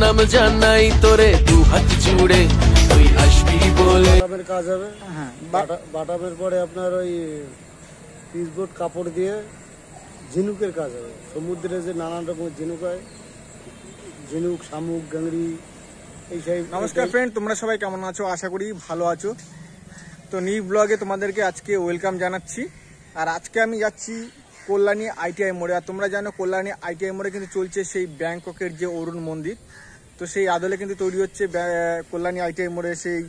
প্রণাম জানাই তোরে দু হাত জুড়ে, তুই আসবি বলে। বাটামের কাজ হবে। হ্যাঁ, বাটামের পরে আপনার ওই পিসবোর্ড কাপড় দিয়ে ঝিনুকের কাজ হবে। সমুদ্রে যে নানান রকমের ঝিনুক হয়, ঝিনুক, শামুক, গাংরি, এই সেই। নমস্কার ফ্রেন্ড, তোমরা সবাই কেমন আছো? আশা করি ভালো আছো। তো নিউ ব্লগে তোমাদেরকে আজকে ওয়েলকাম জানাচ্ছি। আর আজকে আমি যাচ্ছি কল্যাণী ITI মোড়ে। আর তোমরা জানো কল্যাণী ITI মোড়ে কিন্তু চলছে সেই ব্যাংককের যে অরুণ মন্দির। তো সেই আদলে কিন্তু তৈরি হচ্ছে কল্যাণী ITI মোড়ে সেই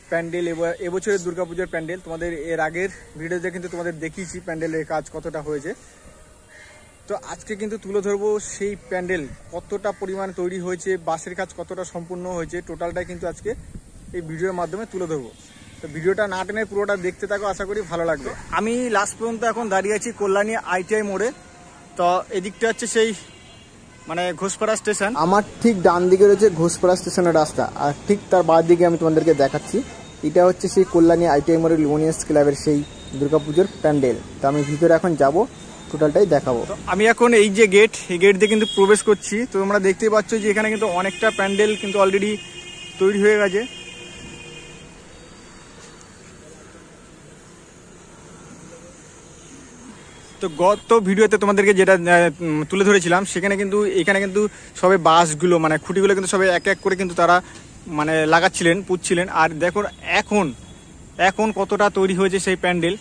প্যান্ডেল। এবছরের দুর্গাপুজোর প্যান্ডেল তোমাদের এর আগের ভিডিওতে কিন্তু তোমাদের দেখিয়েছি প্যান্ডেলের কাজ কতটা হয়েছে। তো আজকে কিন্তু তুলে ধরবো সেই প্যান্ডেল কতটা পরিমাণে তৈরি হয়েছে, বাসের কাজ কতটা সম্পূর্ণ হয়েছে, টোটালটাই কিন্তু আজকে এই ভিডিওর মাধ্যমে তুলে ধরবো। তো ভিডিওটা না টেনে পুরোটা দেখতে থাকো, আশা করি ভালো লাগবে। আমি লাস্ট পর্যন্ত এখন দাঁড়িয়ে আছি কল্যাণী ITI মোড়ে। তো এদিকটা হচ্ছে সেই মানে ঘোষপাড়া স্টেশন। আমার ঠিক ডান দিকে রয়েছে ঘোষপাড়া স্টেশনের রাস্তা, আর ঠিক তার বাঁ দিকে আমি তোমাদেরকে দেখাচ্ছি এটা হচ্ছে সেই কল্যাণী ITI মোড়ের লিওনিয়াস ক্লাবের সেই দুর্গাপুজোর প্যান্ডেল। তো আমি ভিতরে এখন যাব, টোটালটাই দেখাবো। তো আমি এখন এই যে গেট, এই গেট দিয়ে কিন্তু প্রবেশ করছি। তো তোমরা দেখতেই পাচ্ছ যে এখানে কিন্তু অনেকটা প্যান্ডেল কিন্তু অলরেডি তৈরি হয়ে গেছে। তো গত ভিডিওতে তোমাদেরকে যেটা তুলে ধরেছিলাম সেখানে কিন্তু এখানে কিন্তু সবে বাঁশগুলো মানে খুঁটিগুলো কিন্তু সবাই এক এক করে কিন্তু তারা মানে লাগাচ্ছিলেন, পুঁতছিলেন। আর দেখো এখন কতটা তৈরি হয়েছে সেই প্যান্ডেল।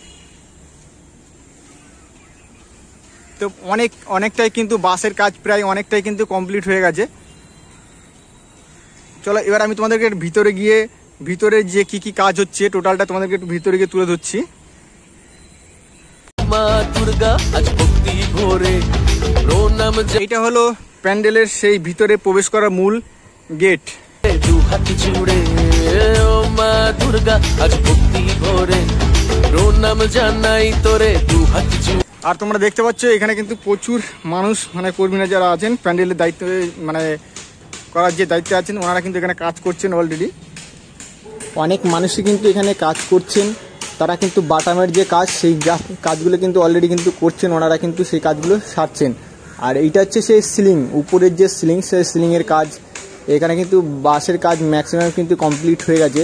তো অনেকটাই কিন্তু বাসের কাজ প্রায় অনেকটাই কিন্তু কমপ্লিট হয়ে গেছে। চলো এবার আমি তোমাদেরকে ভিতরে গিয়ে ভিতরে যে কি কাজ হচ্ছে টোটালটা তোমাদেরকে একটু ভিতরে গিয়ে তুলে ধরছি। মা দুর্গা আজ ভক্তি ভরে প্রণাম। এটা হলো প্যান্ডেলের সেই ভিতরে প্রবেশ করার মূল গেট। দু হাত জুড়ে ও মা দুর্গা আজ ভক্তি ভরে প্রণাম জানাই তোরে দু হাত জুড়ে। আর তোমরা দেখতে পাচ্ছ এখানে কিন্তু প্রচুর মানুষ মানে কর্মীরা যারা আছেন প্যান্ডেলের দায়িত্ব মানে করার যে দায়িত্বে আছেন ওনারা কিন্তু এখানে কাজ করছেন অলরেডি। অনেক মানুষই কিন্তু এখানে কাজ করছেন, তারা কিন্তু বাটামের যে কাজ সেই কাজগুলো কিন্তু অলরেডি কিন্তু করছেন, ওনারা কিন্তু সেই কাজগুলো সারছেন। আর এইটা হচ্ছে সেই সিলিং, উপরের যে সিলিং সেই সিলিংয়ের কাজ। এখানে কিন্তু বাসের কাজ ম্যাক্সিমাম কিন্তু কমপ্লিট হয়ে গেছে।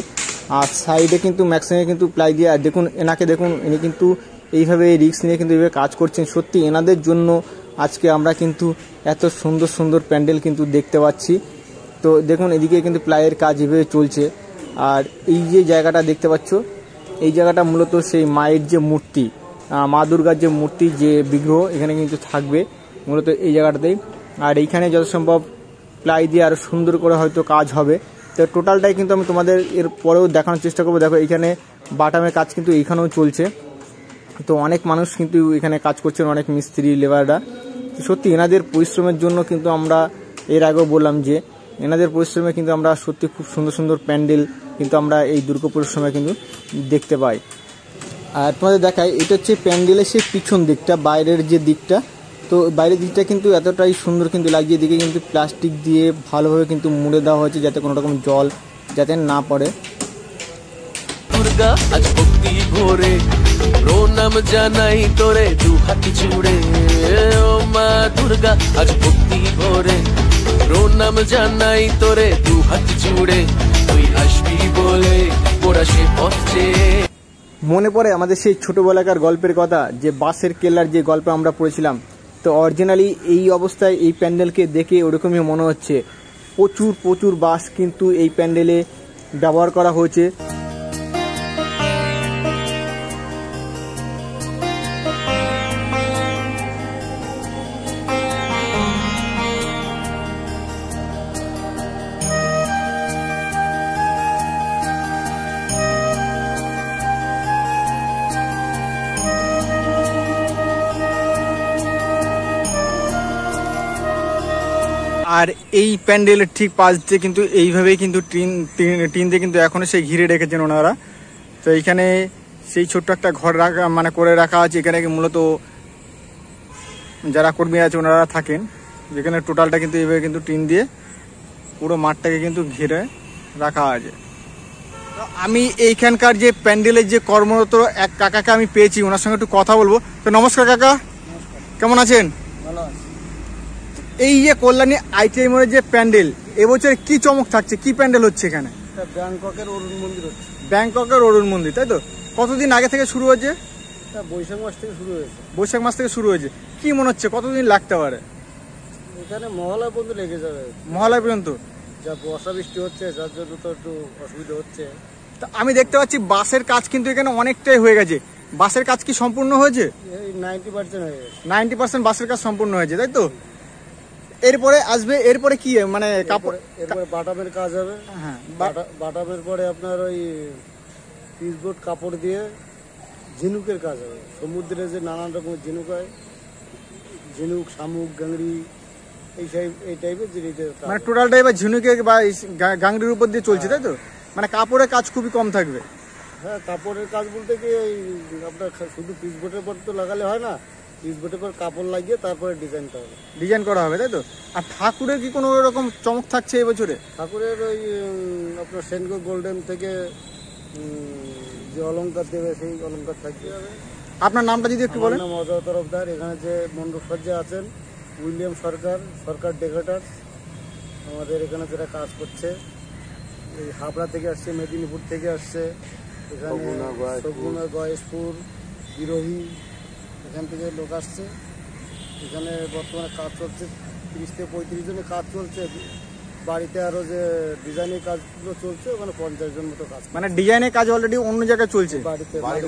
আর সাইডে কিন্তু ম্যাক্সিমাম কিন্তু প্লাই দিয়ে, আর দেখুন এনাকে দেখুন, ইনি কিন্তু এইভাবে রিস্ক নিয়ে কিন্তু এইভাবে কাজ করছেন। সত্যি এনাদের জন্য আজকে আমরা কিন্তু এত সুন্দর সুন্দর প্যান্ডেল কিন্তু দেখতে পাচ্ছি। তো দেখুন এদিকে কিন্তু প্লাইয়ের কাজ এভাবে চলছে। আর এই যে জায়গাটা দেখতে পাচ্ছ, এই জায়গাটা মূলত সেই মায়ের যে মূর্তি, মা দুর্গার যে মূর্তি, যে বিগ্রহ এখানে কিন্তু থাকবে মূলত এই জায়গাটাতেই। আর এইখানে যত সম্ভব প্লাই দিয়ে আরও সুন্দর করে হয়তো কাজ হবে। তো টোটালটাই কিন্তু আমি তোমাদের এর পরেও দেখানোর চেষ্টা করবো। দেখো এইখানে বাটামের কাজ কিন্তু এইখানেও চলছে। তো অনেক মানুষ কিন্তু এখানে কাজ করছেন, অনেক মিস্ত্রি লেবাররা। সত্যি এনাদের পরিশ্রমের জন্য কিন্তু আমরা এর আগেও বললাম যে এনাদের পরিশ্রমে কিন্তু আমরা সত্যি খুব সুন্দর সুন্দর প্যান্ডেল কিন্তু আমরা এই দুর্গাপুজোর সময় কিন্তু দেখতে পাই। আর তোমাদের দেখাই, এটা হচ্ছে প্যান্ডেলের সেই পিছন দিকটা, বাইরের যে দিকটা। তো বাইরের দিকটা কিন্তু এতটাই সুন্দর কিন্তু লাগছে। এদিকে কিন্তু প্লাস্টিক দিয়ে ভালোভাবে কিন্তু মুড়ে দেওয়া হয়েছে যাতে কোনো রকম জল যাতে না পড়ে। দুর্গা আজ ভক্তি ভরে প্রণাম জানাই তোরে দু হাত জুড়ে ও মা দুর্গা আজ ভক্তি ভরে প্রণাম জানাই তোরে দু হাত জুড়ে, তুই আসবি বলে ওরা সে পথে। মনে পড়ে আমাদের সেই ছোটবেলাকার গল্পের কথা, যে বাসের কেল্লার যে গল্প আমরা পড়েছিলাম। তো অরিজিনালি এই অবস্থায় এই প্যান্ডেলকে দেখে ওরকমই মনে হচ্ছে। প্রচুর বাস কিন্তু এই প্যান্ডেলে ব্যবহার করা হয়েছে। আর এই প্যান্ডেলের ঠিক পাশ দিয়ে কিন্তু এইভাবেই কিন্তু টিন দিয়ে কিন্তু এখনো সেই ঘিরে রেখেছেন ওনারা। তো এইখানে সেই ছোট্ট একটা ঘর রাখা মানে করে রাখা আছে। এখানে মূলত যারা কর্মী আছে ওনারা থাকেন, যেখানে টোটালটা কিন্তু এইভাবে কিন্তু টিন দিয়ে পুরো মাঠটাকে কিন্তু ঘিরে রাখা আছে। তো আমি এইখানকার যে প্যান্ডেলের যে কর্মরত এক কাকাকে আমি পেয়েছি, ওনার সঙ্গে একটু কথা বলবো। তো নমস্কার কাকা, কেমন আছেন? ভালো আছে। এই যে কল্যাণী আইটিআই মোড়ের যে প্যান্ডেল, এবছরে কি চমক থাকছে, কি প্যান্ডেল হচ্ছে এখানে? এটা ব্যাংককের অরুণ মন্দির হচ্ছে। ব্যাংককের অরুণ মন্দির, তাই তো? কতদিন আগে থেকে শুরু হয়েছে? এটা বৈশাখ মাস থেকে শুরু হয়েছে। বৈশাখ মাস থেকে শুরু হয়েছে। কি মনে হচ্ছে কতদিন লাগতে পারে? এখানে মহলায় পর্যন্ত লেগে যাবে, মহালয়া পর্যন্ত। যা বর্ষা বৃষ্টি হচ্ছে যার জন্য তো একটু অসুবিধা হচ্ছে। তা আমি দেখতে পাচ্ছি বাসের কাজ কিন্তু এখানে অনেকটাই হয়ে গেছে। বাসের কাজ কি সম্পূর্ণ হয়েছে? এই 90% হয়ে গেছে। 90% বাসের কাজ সম্পূর্ণ হয়েছে, তাই তো? এরপরে আসবে, এরপরে কি মানে কাপড়? এরপরে বাটামের কাজ হবে। হ্যাঁ, বাটামের পরে আপনার ওই পিসবোর্ড কাপড় দিয়ে ঝিনুকের কাজ হবে। সমুদ্রে যে নানান রকমের ঝিনুক হয়, ঝিনুক, শামুক, গাংড়ি, এই টাইপের জিনিসের কাজ। মানে টোটালটাই এবার ঝিনুকে বা গাংরির উপর দিয়ে চলছে, তাই তো? মানে কাপড়ের কাজ খুবই কম থাকবে। হ্যাঁ, কাপড়ের কাজ বলতে কি এই আপনার শুধু পিসবোর্ডের পর তো লাগালে হয় না, পিসবোর্ডের পর কাপড় লাগিয়ে তারপরে ডিজাইনটা হবে। ডিজাইন করা হবে, তাই তো? আর ঠাকুরের কি কোনো রকম চমক থাকছে এবছরে? ঠাকুরের ওই আপনার সেনগো গোল্ডেন থেকে যে অলংকার দেবে সেই অলংকার থাকতে হবে। আপনার নামটা যদি একটু বলেন। আমার নাম অজয় তরফদার। এখানে যে মণ্ডপ সজ্জা আছেন উইলিয়াম সরকার ডেকোরেটার্স, আমাদের এখানে যেটা কাজ করছে। এই হাবড়া থেকে আসছে, মেদিনীপুর থেকে আসছে, এখানে সগুনা, গয়েশপুর, বিরোহী, এখান থেকে লোক আসছে। এখানে বর্তমানে কাজ চলছে, 30 থেকে 35 জনের কাজ চলছে। বাড়িতে আরো যে ডিজাইনের কাজগুলো চলছে, ওখানে 50 জন মতো কাজ। মানে ডিজাইনের কাজ অলরেডি অন্য জায়গায় চলছে। বাড়িতে